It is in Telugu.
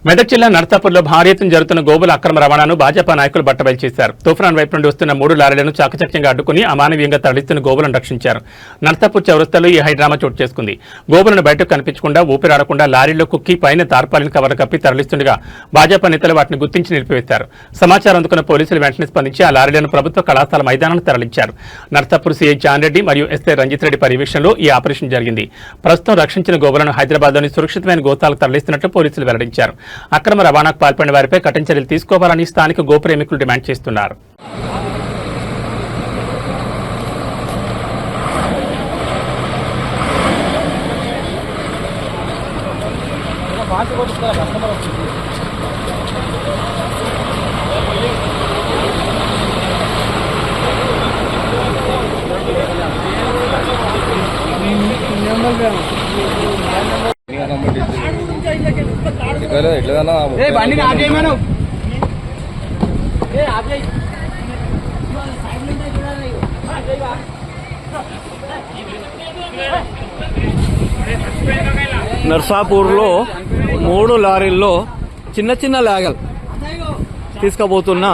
మెదక్ జిల్లా నర్సాపూర్లో భారీ ఎత్తున జరుగుతున్న గోవుల అక్రమ రవాణాను భాజపా నాయకులు బట్టబయలు చేశారు. తూఫాన్ వైపు నుండి వస్తున్న 3 లారీలను చాకచక్యంగా అడ్డుకుని అమానవీయంగా తరలిస్తున్న గోవులను రక్షించారు. నర్సాపూర్ చౌరస్తాలో ఈ హైడ్రామా చోటు చేసుకుంది. గోవులను బయటకు కనిపించకుండా ఊపిరాడకుండా లారీలో కుక్కి పైన తార్పాలిన కవర్ కప్పి తరలిస్తుండగా భాజపా నేతలు వాటిని గుర్తించి నిలిపివేశారు. సమాచారం అందుకున్న పోలీసులు వెంటనే స్పందించి ఆ లారీలను ప్రభుత్వ కళాశాల మైదానానికి తరలించారు. నర్సాపూర్ సీఐ జాన్ రెడ్డి మరియు ఎస్ఐ రంజిత్ రెడ్డి పర్యవేక్షణలో ఈ ఆపరేషన్ జరిగింది. ప్రస్తుతం రక్షించిన గోవులను హైదరాబాద్లోని సురక్షితమైన గోశాలకు తరలిస్తున్నట్లు పోలీసులు వెల్లడించారు. అక్రమ రవాణాకు పాల్పడిన వారిపై కఠిన చర్యలు తీసుకోవాలని స్థానిక గోప్రేమికులు డిమాండ్ చేస్తున్నారు. నర్సాపూర్లో 3 లారీల్లో చిన్న లాగలు తీసుకుపోతున్న